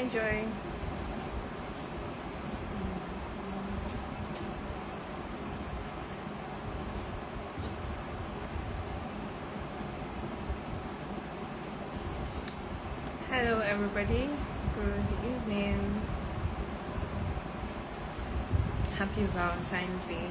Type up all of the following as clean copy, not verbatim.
Hi, Joy. Hello, everybody. Good evening. Happy Valentine's Day.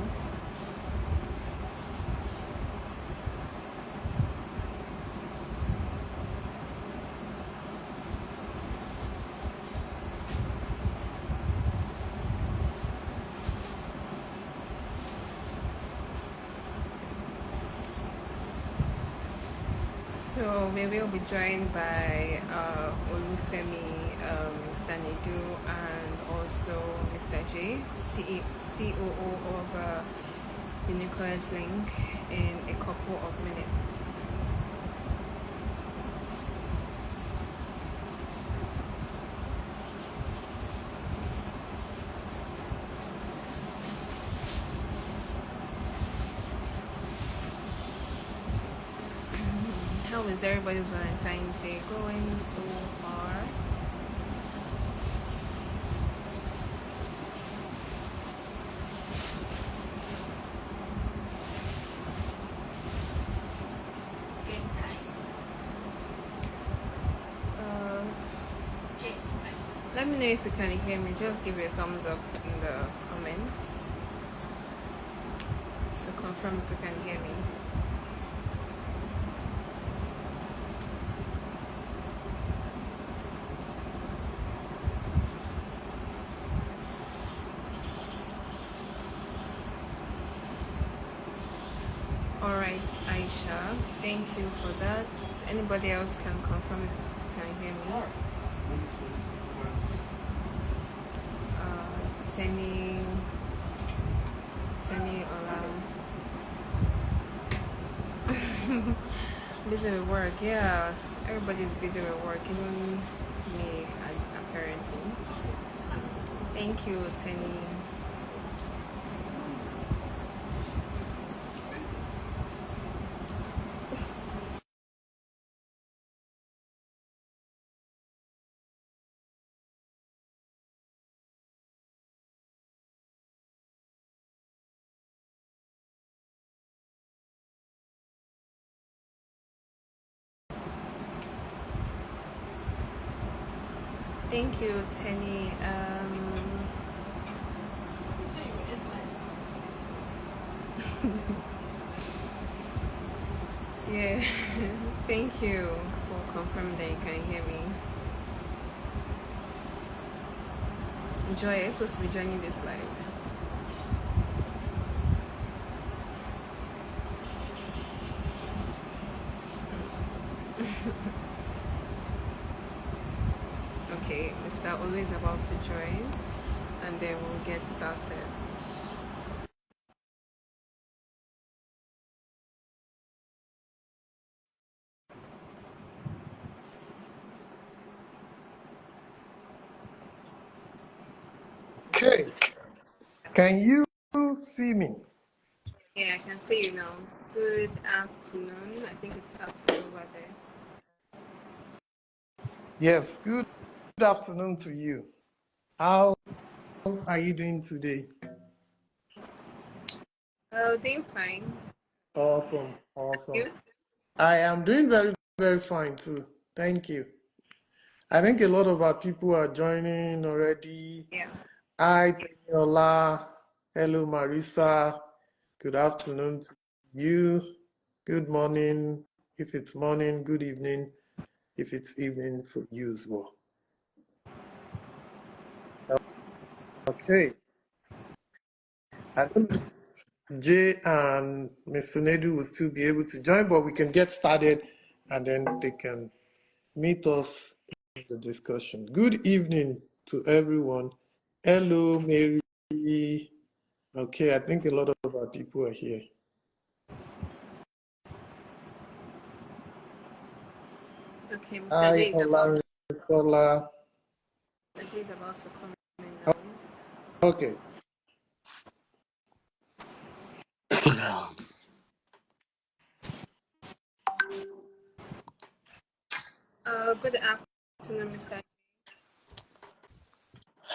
So we will be joined by Olufemi, Mr. Nidu, and also Mr. J, COO of Unicollege Link, in a couple of minutes. How is everybody's Valentine's Day going so far? Uh, Let me know if you can hear me. Just give it a thumbs up in the comments to confirm if you can hear me. Alright, Aisha, thank you for that. Anybody else can confirm if you can hear me? Seni Olam. Busy with work, yeah. Everybody's busy with work, even me, apparently. Thank you, Seni. Thank you, Tenny. Yeah, thank you for confirming that you can hear me. Joy, are you supposed to be joining this live? Okay, Mr. Olu is about to join, and then we'll get started. Okay, can you see me? Yeah, I can see you now. Good afternoon. I think it's afternoon over there. Yes, good afternoon to you. How are you doing today? Oh, doing fine. Awesome, awesome. You? I am doing very, very fine too. Thank you. I think a lot of our people are joining already. Yeah. Hi, Teniola. Hello, Marisa. Good afternoon to you. Good morning, if it's morning. Good evening, if it's evening for you as well. Okay. I don't know if Jay and Mr. Nedu will still be able to join, but we can get started and then they can meet us in the discussion. Good evening to everyone. Hello, Mary. Okay, I think a lot of our people are here. Okay, Mr. Hi, J is about Ola, Sola. Mr. J is about to come in now. Okay. Good afternoon, Mr. J.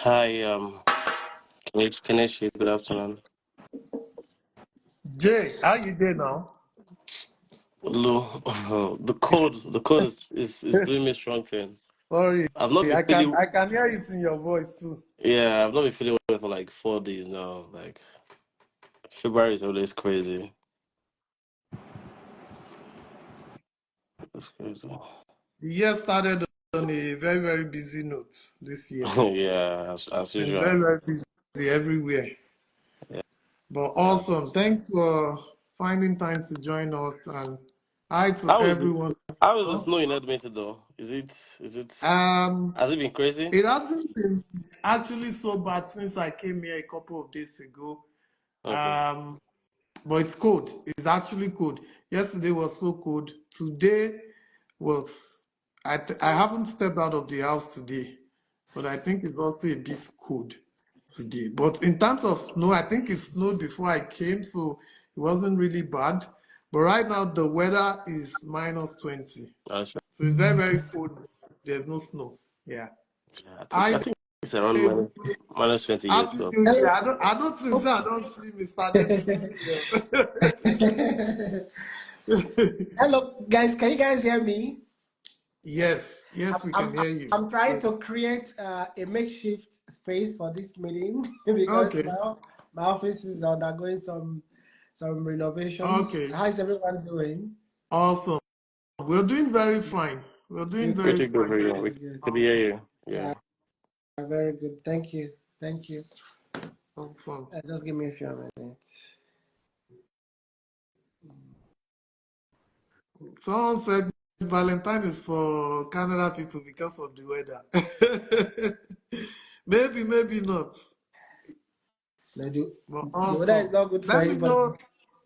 Hi, Kenichi, good afternoon. Jay, how you doing now? Lou, the code is doing me strong thing. Sorry, I've not been I can feeling, I can hear it in your voice too. yeah, I've not been feeling well for like 4 days now. Like February is always crazy. That's crazy. The year started on a very, very busy note this year. Yeah, as And very, usual. very busy everywhere. Yeah, But yeah. awesome. Thanks for finding time to join us, and hi to How is it? everyone. How is the snow in Edmonton though? Is it Um, has it been crazy? it hasn't been actually so bad since I came here a couple of days ago. Okay. Um, but it's cold. It's actually cold. Yesterday was so cold. Today was I haven't stepped out of the house today, but I think it's also a bit cold today. But in terms of snow, I think it snowed before I came, so it wasn't really bad. But right now the weather is minus 20. That's right. So it's very, very cold. There's no snow. Yeah. Yeah, I I think it's around able minus 20 years. Happy So New Year. Hello. I don't think so. I don't see Mr. Nedu greeting you. Hello, guys. Can you guys hear me? Yes, I'm yes, we can I'm, hear you. I'm trying to create a makeshift space for this meeting because Okay, my office is undergoing some renovations. okay, How's everyone doing? awesome. We're doing very fine. We're doing Good, very pretty good, fine. very good. We good, good. can hear Awesome, you. Yeah, Yeah. very good. Thank you. Thank you. awesome. Just give me a few minutes. Someone said Valentine is for Canada people because of the weather. Maybe, maybe not. No, But the weather is awesome. not good for Let me anybody. know.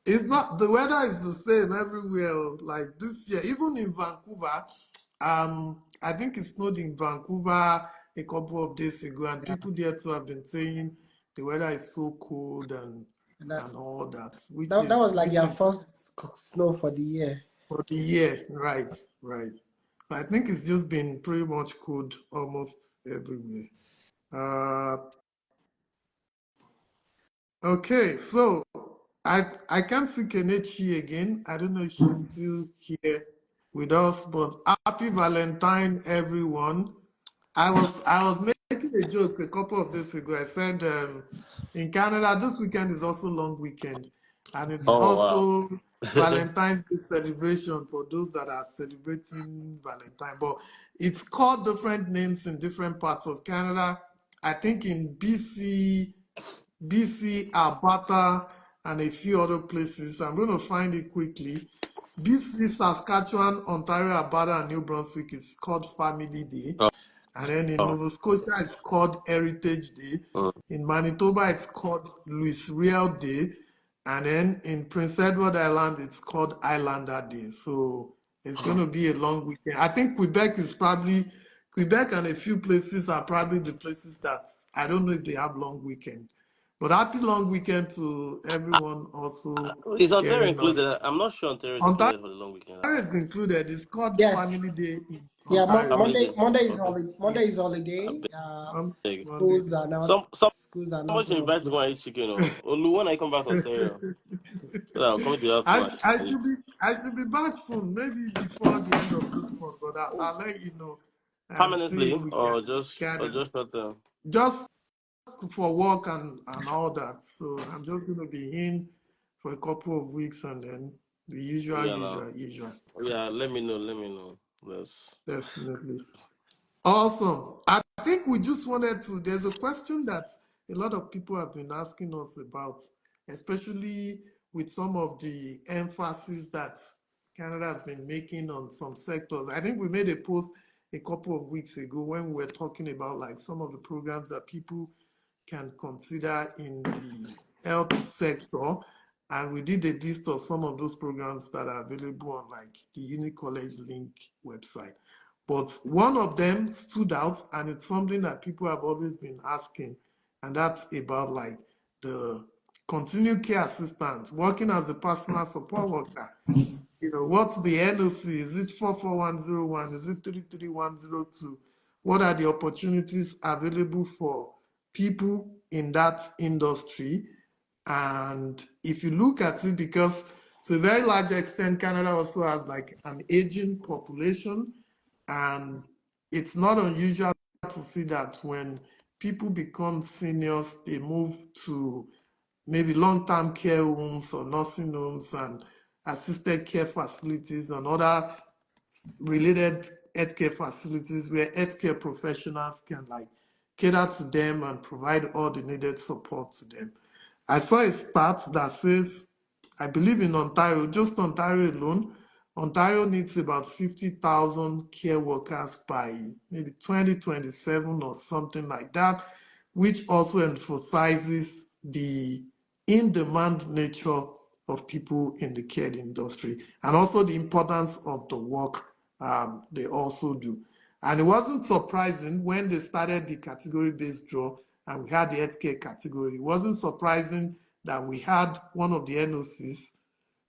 It's not the weather is the same everywhere. Like this year, even in Vancouver, I think it snowed in Vancouver a couple of days ago, and Yeah, people there too have been saying the weather is so cold and that, and all that, which that, that is was like which their is first snow for the year. for the year, right, right. So I think it's just been pretty much cold almost everywhere. Uh, Okay, so I can't see Kenichi again. I don't know if she's still here with us, but happy Valentine, everyone. I was making a joke a couple of days ago. I said in Canada this weekend is also long weekend, and it's Oh wow. also Valentine's Day celebration for those that are celebrating Valentine. But it's called different names in different parts of Canada. I think in BC, Alberta, and a few other places. I'm going to find it quickly. BC, Saskatchewan, Ontario, Alberta, and New Brunswick is called Family Day. Oh, And then in oh. Nova Scotia, it's called Heritage Day. Mm. In Manitoba, it's called Louis Riel Day. And then in Prince Edward Island, it's called Islander Day. So it's going to be a long weekend. I think Quebec and a few places are probably the places that I don't know if they have long weekend. But happy long weekend to everyone also Is Ontario hearing us. included? I'm not sure Ontario is Ontario included for the long weekend. is included. It's called Yes. Family Day in Yeah, Ontario. Family Monday day. Monday is Okay. holiday. Yeah, Monday is I holiday. beg. Monday. Schools are not Someone should going to invite to open. go and eat chicken. Olu, when I come back to Ontario, so that I'll come to your house to I, go sh- I and eat. should be I should be back soon, maybe before the end of this month, but I'll let you know and see if Permanently we can or get just short term. just for work and all that. So I'm just gonna be in for a couple of weeks and then the Oh yeah, now. usual. Oh, yeah, let me know. Let me know. Let's. Definitely. Awesome. I think we just wanted to. There's a question that a lot of people have been asking us about, especially with some of the emphasis that Canada has been making on some sectors. I think we made a post a couple of weeks ago when we were talking about like some of the programs that people can consider in the health sector. And we did a list of some of those programs that are available on like the Uni College Link website. But one of them stood out, and it's something that people have always been asking, and that's about like the continued care assistant, working as a personal support worker. What's the NOC? Is it 44101? Is it 33102? What are the opportunities available for people in that industry. And if you look at it, because to a very large extent, Canada also has like an aging population, and it's not unusual to see that when people become seniors, they move to maybe long-term care homes or nursing homes and assisted care facilities and other related healthcare facilities where healthcare professionals can like cater to them and provide all the needed support to them. I saw a stat that says, I believe in Ontario, just Ontario alone, Ontario needs about 50,000 care workers by maybe 2027 or something like that, which also emphasizes the in-demand nature of people in the care industry and also the importance of the work they also do. And it wasn't surprising when they started the category-based draw and we had the healthcare category. It wasn't surprising that we had one of the NOCs,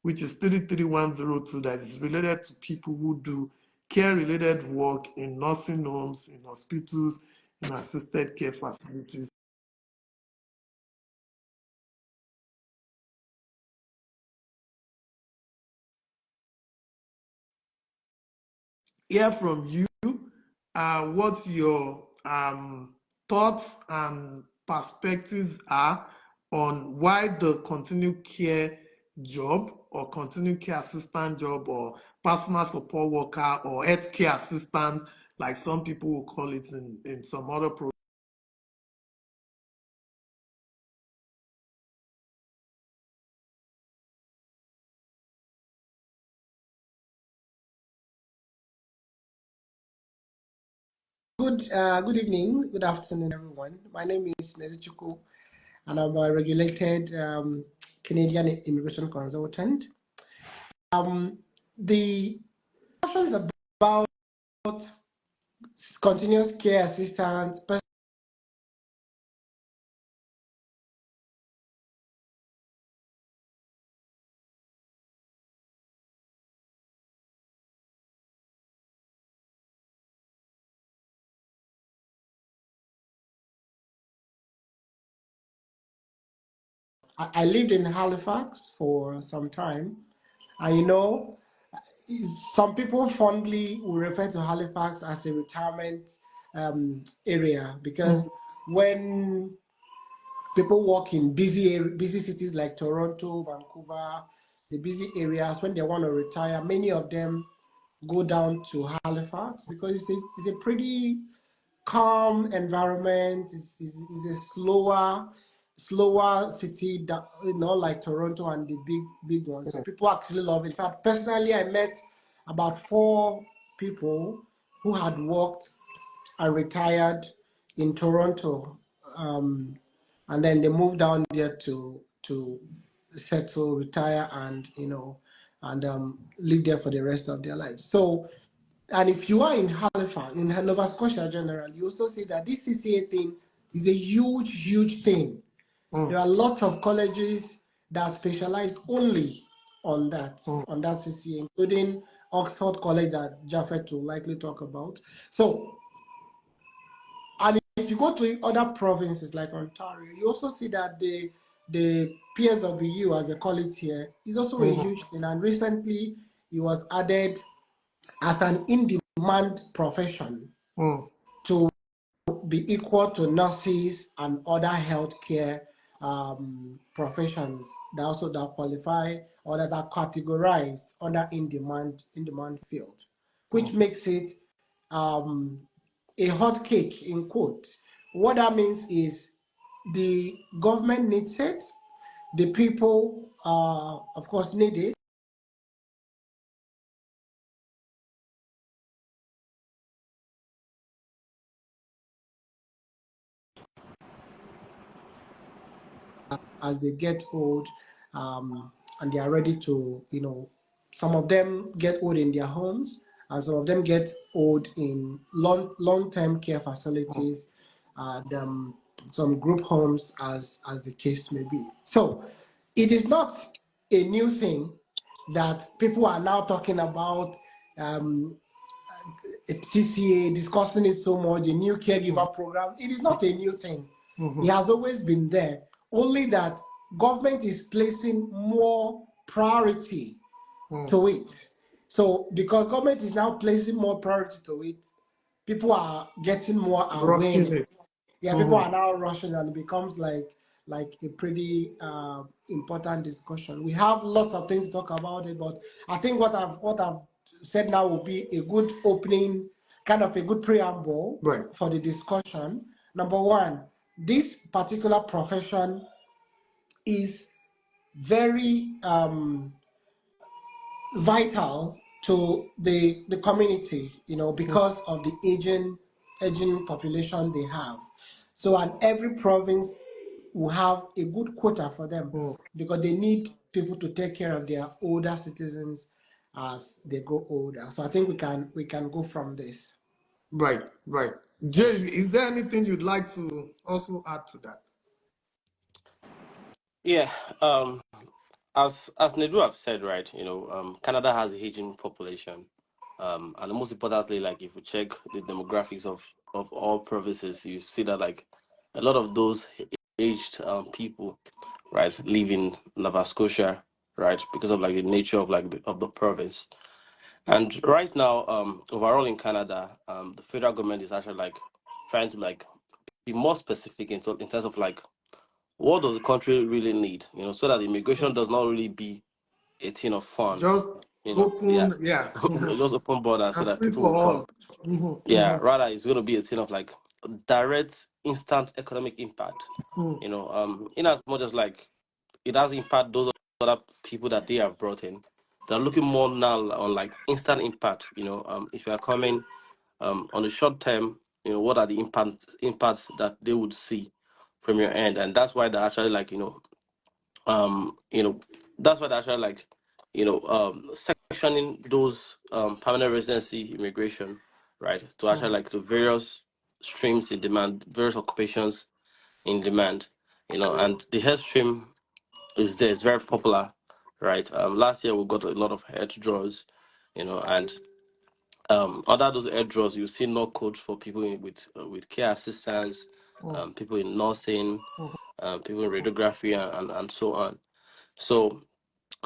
which is 33102, that is related to people who do care-related work in nursing homes, in hospitals, in assisted care facilities. Hear from you what your thoughts and perspectives are on why the continued care job or continued care assistant job or personal support worker or healthcare assistant, like some people will call it in some other programs. Good evening, good afternoon, everyone. My name is Nezuchuku, and I'm a regulated Canadian immigration consultant. The questions about continuous care assistance, I lived in Halifax for some time, and some people fondly will refer to Halifax as a retirement area because when people work in busy cities like Toronto, Vancouver, the busy areas, when they want to retire, many of them go down to Halifax because it's a pretty calm environment. It's a slower city that, like Toronto and the big ones. So people actually love it. In fact, personally, I met about 4 people who had worked and retired in Toronto, and then they moved down there to settle, retire, and live there for the rest of their lives. So, and if you are in Halifax, in Nova Scotia generally, you also see that this CCA thing is a huge thing. There are lots of colleges that specialize only on that CCA, including Oxford College that Japheth will likely talk about. So, and if you go to other provinces like Ontario, you also see that the PSW, as they call it here, is also a huge thing. And recently, it was added as an in-demand profession to be equal to nurses and other healthcare professions that qualify or that are categorized under in-demand field, which makes it a hot cake in quote. What that means is the government needs it, the people of course need it. As they get old, and they are ready to, some of them get old in their homes, and some of them get old in long-term care facilities, and some group homes, as the case may be. So it is not a new thing that people are now talking about. CCA discussing it so much, a new caregiver program. It is not a new thing. It has always been there, only that government is placing more priority to it. So because government is now placing more priority to it, people are getting more Rushing awareness. it. Yeah, people are now rushing, and it becomes like a pretty important discussion. We have lots of things to talk about it, but I think what I've said now will be a good opening, kind of a good preamble Right. for the discussion. Number one, this particular profession is very vital to the community, because of the aging population they have. So, and every province will have a good quota for them because they need people to take care of their older citizens as they grow older. So I think we can go from this. Right. Right. Jay, Thank you. is there anything you'd like to also add to that? Yeah. As Nedu have said, right, Canada has a aging population. And most importantly, like if you check the demographics of all provinces, you see that like a lot of those aged people, right, live in Nova Scotia, right, because of like the nature of like of the province. And right now, overall in Canada, the federal government is actually like trying to like be more specific in terms of like what does the country really need, so that immigration does not really be a thing of fun, Just yeah. open, yeah. Just open borders so And that free people for will come. all. Mm-hmm, Yeah, mm-hmm, rather it's going to be a thing of like direct, instant economic impact. In as much as like it has impact those other people that they have brought in. They're looking more now on like instant impact. If you are coming on the short term, what are the impacts that they would see from your end, and that's why they're actually like um, you know, that's why they're actually like sectioning those permanent residency immigration, right, to actually like to various streams in demand, various occupations in demand, and the health stream is there. It's very popular, right? Last year we got a lot of head draws, and under those head draws you see no codes for people with care assistants, people in nursing, people in radiography, and so on. So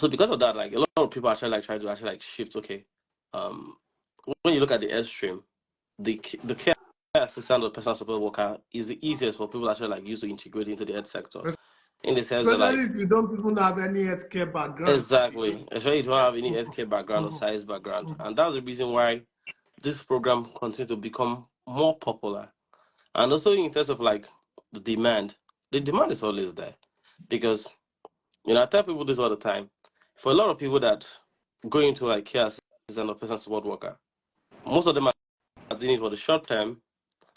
because of that, like a lot of people actually like trying to actually like shift. Okay, um, when you look at the health stream, the care assistant or personal support worker is the easiest for people actually like use to integrate into the health sector, in the sense that especially like if you don't even have any healthcare background. exactly, especially if you don't have any healthcare background or Mhm, science background, and that's the reason why this program continues to become more popular. And also in terms of like the demand is always there, because I tell people this all the time. For a lot of people that go into like care assistant or personal support worker, most of them are doing it for the short term.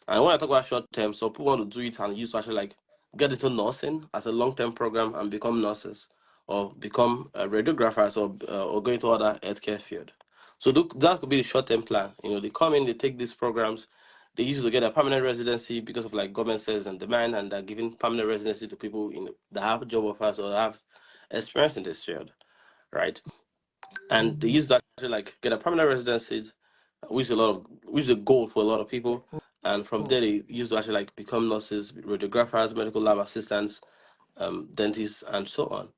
And when I talk about short term, so people want to do it and use to actually like get into nursing as a long term program and become nurses or become radiographers or go into other healthcare field. So that could be the short term plan. They come in, they take these programs, they use it to get a permanent residency because of like government says and demand, and they're giving permanent residency to people that have job offers or have experience in this field, right? And they use that to like get a permanent residency, which is a goal for a lot of people. And from there, they used to actually like become nurses, radiographers, medical lab assistants, dentists, and so on.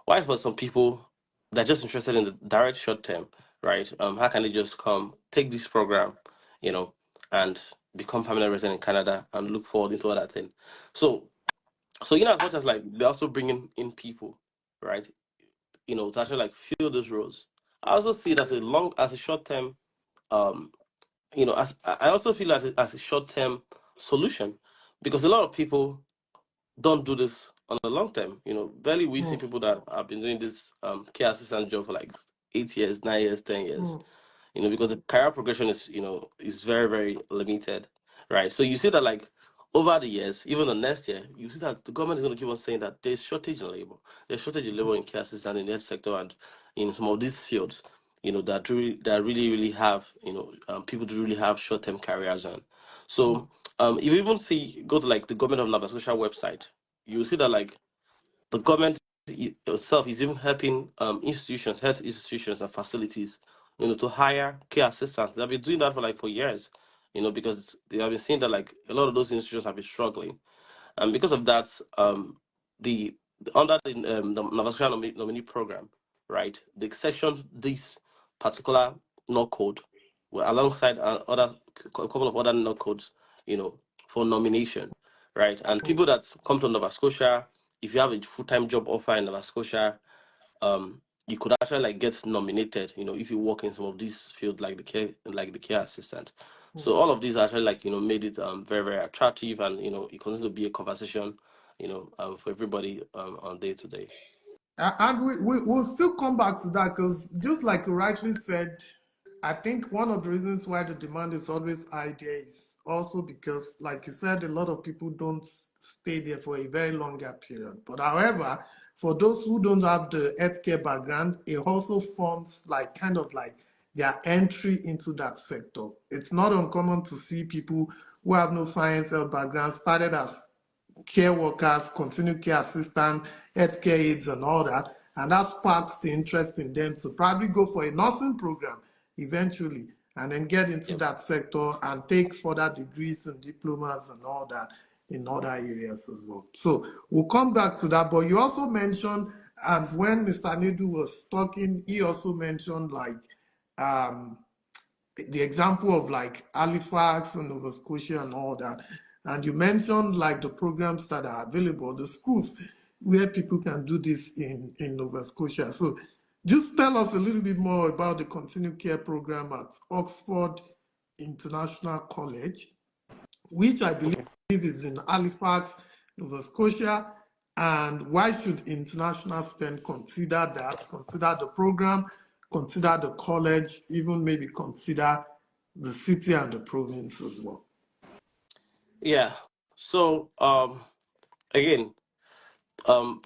Why for some people they're just interested in the direct short term, right? How can they just come take this program, you know, and become permanent resident in Canada and look forward into other thing? So, as much as like they're also bringing in people, right? To actually like fill those roles. I also see it as a short term um as I also feel as a short term solution, because a lot of people don't do this on the long term. Barely we see people that have been doing this care assistant job for like 8 years, 9 years, 10 years. Because the career progression is very, very limited, right? So you see that like over the years, even the next year, you see that the government is going to keep on saying that there's shortage in labor. There's shortage in labor in care assistant in the health sector and in some of these fields, that really, really have, people do really have short-term careers on. So if you even go to like the government of Nova Scotia website, you will see that like the government itself is even helping institutions, health institutions and facilities, to hire care assistants. They've been doing that for years, because they have been seeing that like a lot of those institutions have been struggling. And because of that, under the Nova Scotia nominee program, right, they sectioned this particular no code alongside other a couple of other no codes, for nomination, right? And people that come to Nova Scotia, if you have a full-time job offer in Nova Scotia, you could actually like get nominated, if you work in some of these fields like the care assistant. So all of these actually like made it very very attractive, and it continues to be a conversation, for everybody on day to day. And we'll still come back to that because, just like you rightly said, I think one of the reasons why the demand is always high there is also because, like you said, a lot of people don't stay there for a very longer period. But however, for those who don't have the healthcare background, it also forms like kind of like their entry into that sector. It's not uncommon to see people who have no science health background started as care workers, continued care assistants, healthcare aides, and all that. And that sparks the interest in them to probably go for a nursing program eventually, and then get into Yep. that sector and take further degrees and diplomas and all that in other areas as well. So we'll come back to that. But you also mentioned, and when Mr. Nedu was talking, he also mentioned like um, the example of like Halifax and Nova Scotia and all that. And you mentioned like the programs that are available, the schools where people can do this in Nova Scotia. So just tell us a little bit more about the continued care program at Oxford International College, which I believe Okay. is in Halifax, Nova Scotia. And why should international students consider that, consider the program, consider the college, even maybe consider the city and the province as well? Yeah. So again,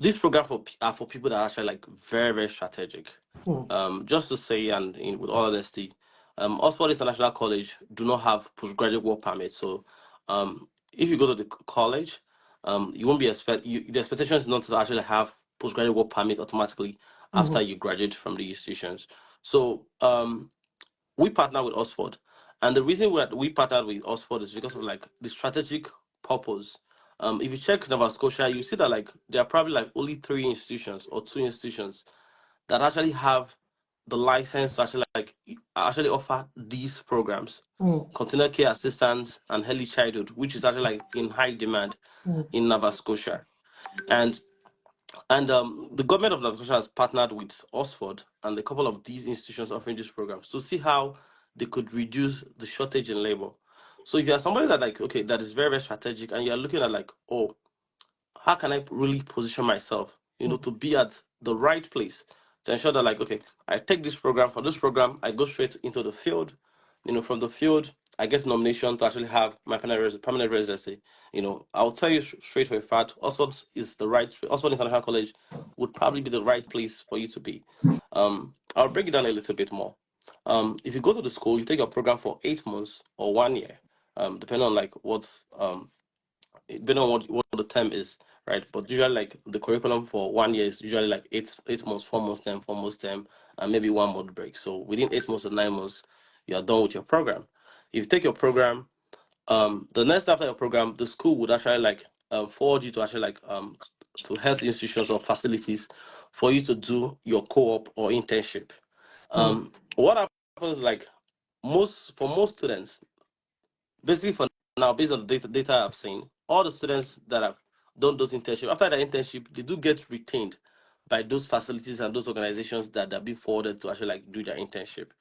this program are for people that are actually like very very strategic. Hmm. Just to say, and with all honesty, Oxford International College do not have postgraduate work permit. So if you go to the college, you won't be the expectation is not to actually have postgraduate work permit automatically after Mhm. you graduate from the institutions. So we partner with Oxford, and the reason we partnered with Oxford is because of like the strategic purpose. If you check Nova Scotia, you see that like there are probably like only 3 institutions or 2 institutions that actually have the license to actually offer these programs: Mm, continued care assistance and early childhood, which is actually like in high demand mm, in Nova Scotia. And the government of Nova Scotia has partnered with Oxford and a couple of these institutions offering these programs to see how they could reduce the shortage in labor. So if you are somebody that like okay that is very very strategic, and you are looking at like, oh, how can I really position myself, mm, to be at the right place to ensure that like, okay, I take this program. From this program, I go straight into the field. From the field, I get nomination to actually have my permanent residency. I'll tell you straight for a fact, Oxford International College would probably be the right place for you to be. I'll break it down a little bit more. If you go to the school, you take your program for 8 months or 1 year, depending on like depending on what the term is, right? But usually, like the curriculum for 1 year is usually like 8 months, 4 months term, 4 months term, and maybe 1 month break. So within 8 months or 9 months, you are done with your program. If you take your program, the next after your program, the school would actually like forward you to actually like to health institutions or facilities for you to do your co-op or internship. mm, What happens like most students, basically for now, based on the data I've seen, all the students that have done those internships, after the internship, they do get retained by those facilities and those organizations that are being forwarded to actually like do their internship.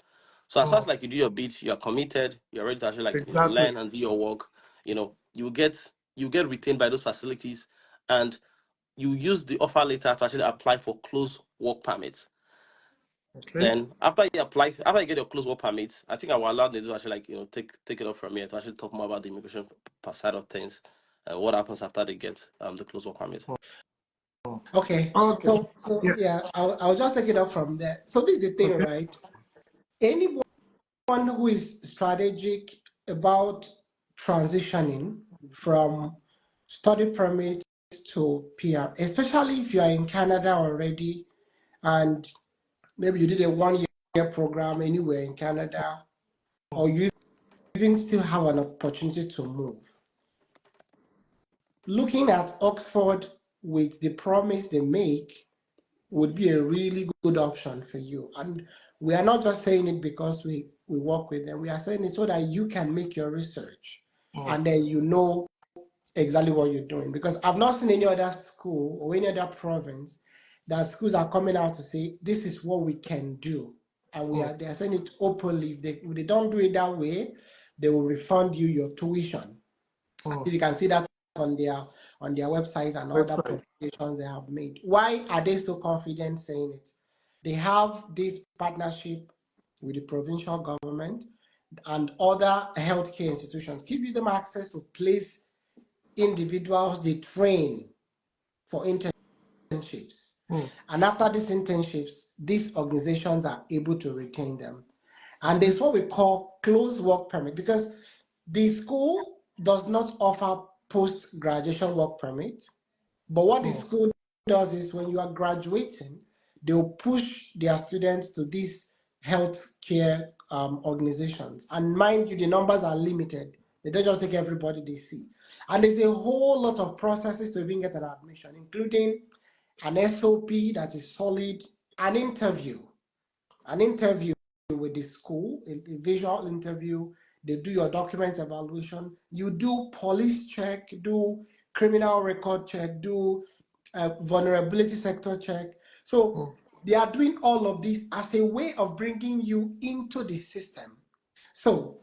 So as far as mm. like you do your bit, you are committed, you're ready to actually like Exactly. learn and do your work. You get retained by those facilities, and you use the offer letter to actually apply for close work permits. Okay. Then after you get your close work permit, I think I will allow them to actually like take it up from here to actually talk more about the immigration side of things and what happens after they get the close work permit. Okay, Okay. so Yeah. yeah, I'll just take it up from there. So this is the thing, Okay. right? Anyone who is strategic about transitioning from study permit to PR, especially if you are in Canada already and maybe you did a 1 year program anywhere in Canada, or you even still have an opportunity to move. looking at Oxford with the promise they make would be a really good option for you. And we are not just saying it because we work with them. We are saying it so that you can make your research and then you know exactly what you're doing. Because I've not seen any other school or any other province that schools are coming out to say, this is what we can do. And they are saying it openly. If they don't do it that way, they will refund you your tuition. You can see that on their website and other publications they have made. Why are they so confident saying it? They have this partnership with the provincial government and other healthcare institutions. Gives them access to place individuals they train for internships. And after these internships, these organizations are able to retain them. And there's what we call closed work permit, because the school does not offer post-graduation work permit. But what the school does is when you are graduating, they'll push their students to these healthcare organizations. And mind you, the numbers are limited. They don't just take everybody they see. And there's a whole lot of processes to even get an admission, including an SOP that is solid, an interview with the school, a visual interview. They do your document evaluation. You do police check, do criminal record check, do vulnerability sector check. So they are doing all of this as a way of bringing you into the system. So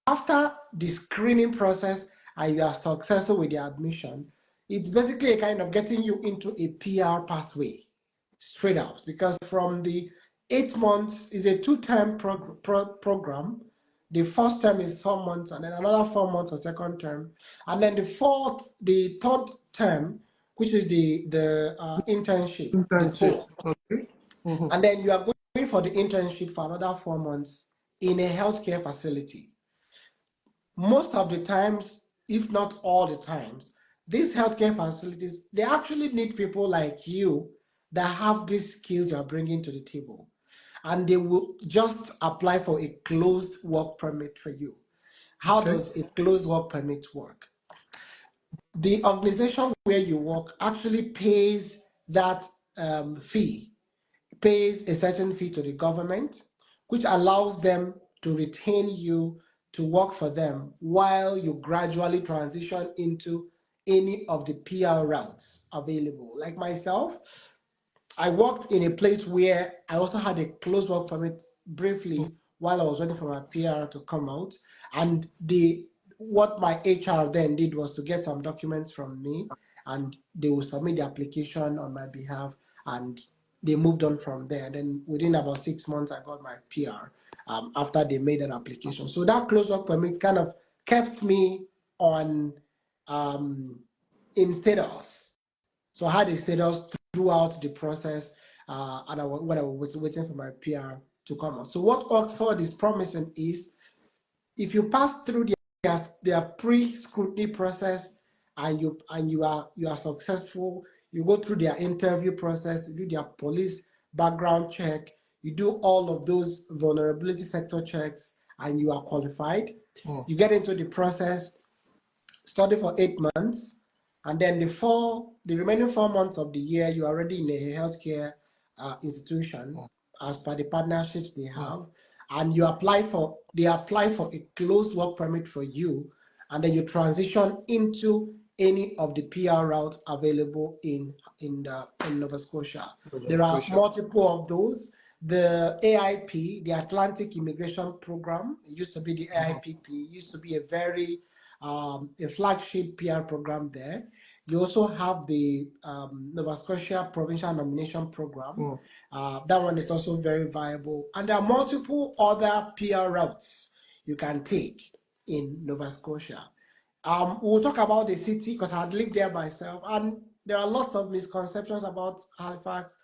after the screening process and you are successful with the admission, it's basically a kind of getting you into a PR pathway straight out, because from the 8 months is a 2-term program. The first term is 4 months, and then another 4 months for second term, and then the third term, which is the internship, the core. Okay. And then you are going for the internship for another 4 months in a healthcare facility. Most of the times, if not all the times, these healthcare facilities, they actually need people like you that have these skills you are bringing to the table. And they will just apply for a closed work permit for you. How does a closed work permit work? The organization where you work actually pays that fee, pays a certain fee to the government, which allows them to retain you to work for them while you gradually transition into any of the PR routes available. Like myself, I worked in a place where I also had a closed work permit briefly while I was waiting for my PR to come out. And what my HR then did was to get some documents from me, and they will submit the application on my behalf, and they moved on from there. Then within about 6 months, I got my PR after they made an application. So that closed work permit kind of kept me on in status. So I had a status throughout the process, and when I was waiting for my PR to come out. So what Oxford is promising is, if you pass through their pre-scrutiny process and you are successful, you go through their interview process, you do their police background check, you do all of those vulnerability sector checks, and you are qualified. You get into the process, study for 8 months, and then the remaining 4 months of the year, you're already in a healthcare institution as per the partnerships they have, and they apply for a closed work permit for you, and then you transition into any of the PR routes available in Nova Scotia. There are multiple of those. The AIP, the Atlantic Immigration Program, it used to be the AIPP, used to be a flagship PR program there. You also have the Nova Scotia Provincial Nomination Program. That one is also very viable. And there are multiple other PR routes you can take in Nova Scotia. We'll talk about the city because I had lived there myself, and there are lots of misconceptions about Halifax.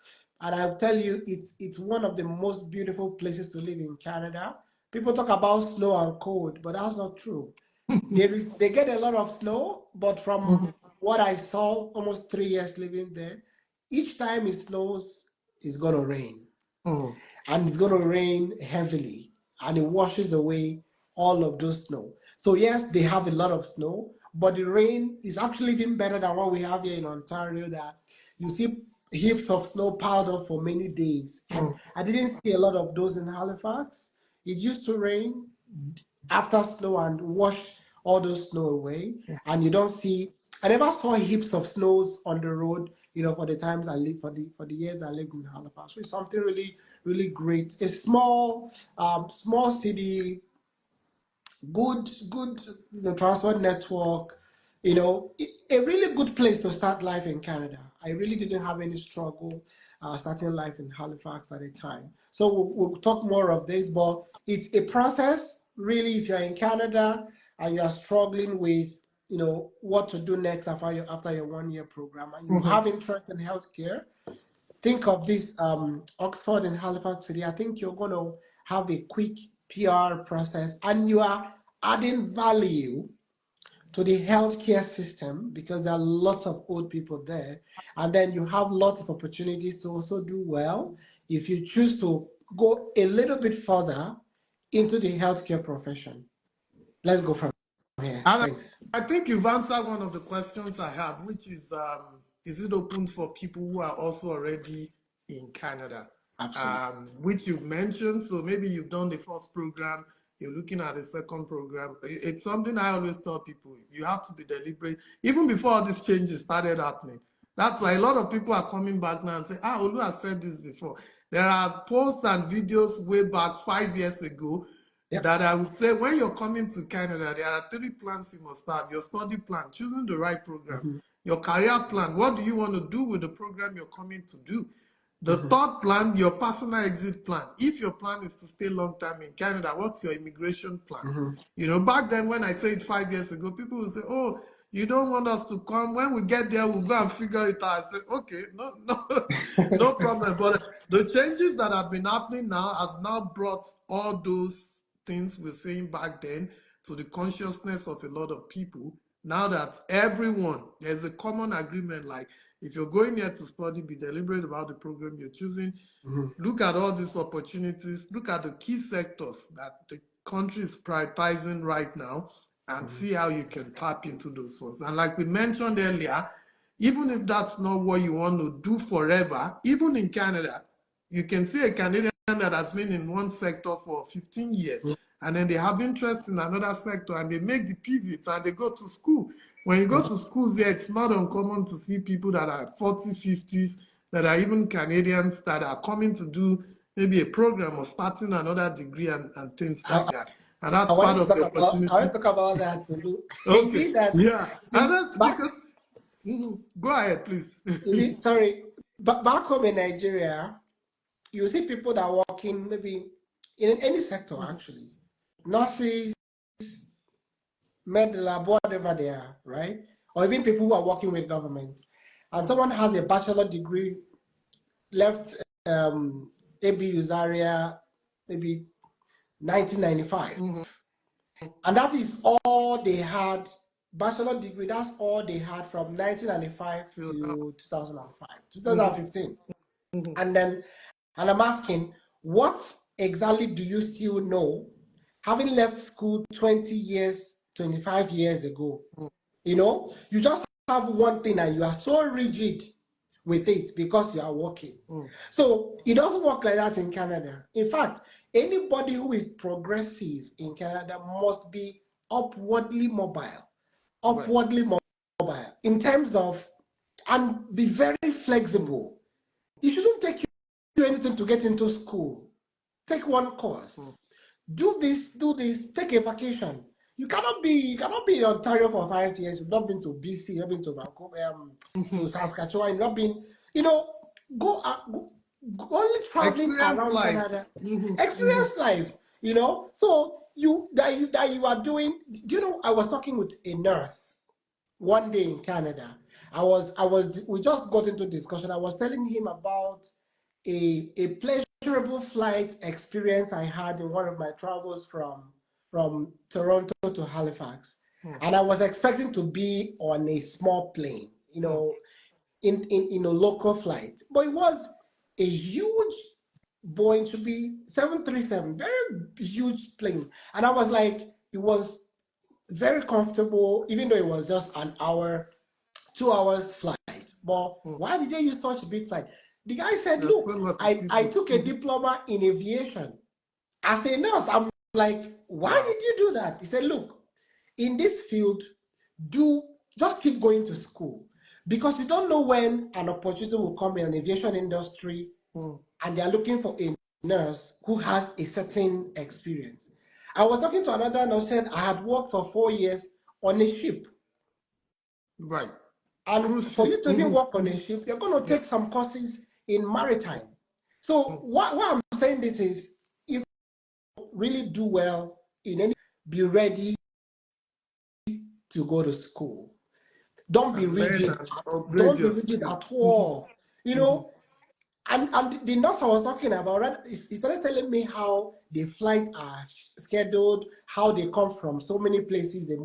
And I'll tell you, it's one of the most beautiful places to live in Canada. People talk about snow and cold, but that's not true. They get a lot of snow, but from what I saw, almost 3 years living there, each time it snows, it's gonna rain. And it's gonna rain heavily, and it washes away all of those snow. So yes, they have a lot of snow, but the rain is actually even better than what we have here in Ontario, that you see heaps of snow piled up for many days. I didn't see a lot of those in Halifax. It used to rain after snow and wash all those snow away, and you don't see. I never saw heaps of snows on the road, for the times I lived, for the years I lived in Halifax. So it's something really, really great. A small city, good, transport network, a really good place to start life in Canada. I really didn't have any struggle starting life in Halifax at the time. So we'll talk more of this, but it's a process, really. If you're in Canada and you're struggling with, what to do next after your 1 year program, and you have interest in healthcare, think of this Oxford and Halifax City. I think you're going to have a quick PR process, and you are adding value to the healthcare system because there are lots of old people there. And then you have lots of opportunities to also do well if you choose to go a little bit further into the healthcare profession. Let's go from here. And Thanks. I think you've answered one of the questions I have, which is it open for people who are also already in Canada? Absolutely. Which you've mentioned. So maybe you've done the first program, you're looking at the second program. It's something I always tell people, you have to be deliberate. Even before all these changes started happening. That's why a lot of people are coming back now and say, Olu has said this before. There are posts and videos way back 5 years ago that I would say when you're coming to Canada, there are 3 plans you must have. Your study plan, choosing the right program, your career plan, what do you want to do with the program you're coming to do? The third plan, your personal exit plan. If your plan is to stay long time in Canada, what's your immigration plan? Back then when I said 5 years ago, people would say, oh, you don't want us to come. When we get there, we'll go and figure it out. I said, okay, no problem. But the changes that have been happening now has now brought all those things we're saying back then to the consciousness of a lot of people. Now that everyone, there's a common agreement, like if you're going here to study, be deliberate about the program you're choosing. Look at all these opportunities. Look at the key sectors that the country is prioritizing right now and see how you can tap into those ones. And like we mentioned earlier, even if that's not what you want to do forever, even in Canada, you can see a Canadian that has been in one sector for 15 years, and then they have interest in another sector, and they make the pivots, and they go to school. When you go to schools there, it's not uncommon to see people that are 40s, 50s, that are even Canadians that are coming to do maybe a program or starting another degree and things like that. And that's part of the I want opportunity. to talk about that too. You Okay, see that, yeah. And that's back, because, go ahead, please. sorry, but back home in Nigeria, you see people that are working maybe in any sector, actually, nurses, med lab, whatever they are, right? Or even people who are working with government. And someone has a bachelor degree, left ABU Zaria, maybe 1995. And that is all they had, bachelor degree, that's all they had from 1995 to 2005, 2015. And I'm asking, what exactly do you still know, having left school 20 years, 25 years ago? You just have one thing and you are so rigid with it because you are working. So it doesn't work like that in Canada. In fact, anybody who is progressive in Canada must be upwardly mobile, in terms of, and be very flexible. It shouldn't take you anything to get into school. Take one course. Do this, take a vacation. You cannot be in Ontario for 5 years. You've not been to BC, you've not been to Vancouver, to Saskatchewan, you've not been, go only traveling Experience around life. Canada. Experience life, So you are doing, I was talking with a nurse one day in Canada. We just got into discussion. I was telling him about a pleasurable flight experience I had in one of my travels from Toronto to Halifax. And I was expecting to be on a small plane, in a local flight. But it was a huge Boeing, to be 737, very huge plane. And I was like, it was very comfortable, even though it was just an hour, 2 hours flight. But why did they use such a big flight? The guy said, There's look, so lot of I people. took a diploma in aviation. As a nurse, I'm like, why Wow. did you do that? He said, look, in this field, just keep going to school, because you don't know when an opportunity will come in an aviation industry and they're looking for a nurse who has a certain experience. I was talking to another nurse, said I had worked for 4 years on a ship. Right. And Cruise for ship. you to even work on a ship, you're going to take some courses in maritime. So why I'm saying this is, if you really do well in any, be ready to go to school. Don't be And learn rigid. and upgrade Don't be your rigid skill. at all. You know, and the nurse I was talking about, right, he started telling me how the flights are scheduled, how they come from so many places. They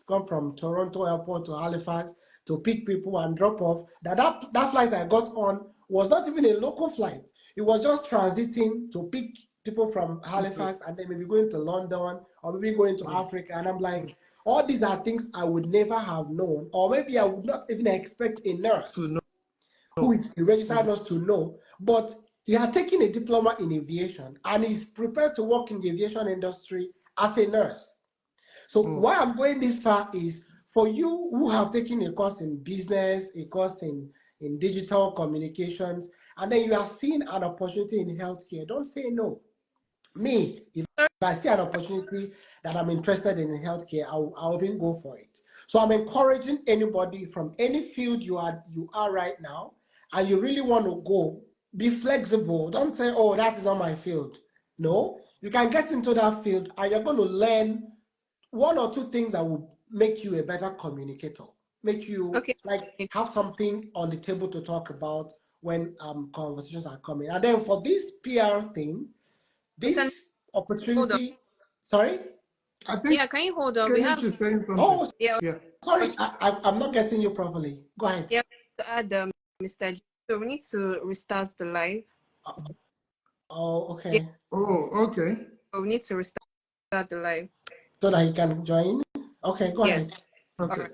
come from Toronto airport to Halifax to pick people and drop off. That flight I got on was not even a local flight. It was just transiting to pick people from Halifax and then maybe going to London or maybe going to Africa. And I'm like, all these are things I would never have known, or maybe I would not even expect a nurse To know. who is a registered nurse to know. But he had taken a diploma in aviation and is prepared to work in the aviation industry as a nurse. So why I'm going this far is for you who have taken a course in business, a course in digital communications, and then you are seeing an opportunity in healthcare, don't say no. Me, if I see an opportunity that I'm interested in healthcare, I'll even go for it. So I'm encouraging anybody from any field you are right now, and you really want to go, be flexible. Don't say, oh, that is not my field. No, you can get into that field and you're going to learn one or two things that will make you a better communicator, make you Okay. like have something on the table to talk about when conversations are coming. And then for this PR thing, Mr. this Hold on. opportunity, sorry? I think Yeah, can you hold on? We Kenneth have, is saying something. Oh, yeah, Yeah. sorry, I'm not getting you properly. Go ahead. yeah, to add Mr. J. So we need to restart the live. Oh, Yeah, okay. Oh, okay. so we need to restart the live. So that he can join? Okay, go Yes. ahead. All Okay. right.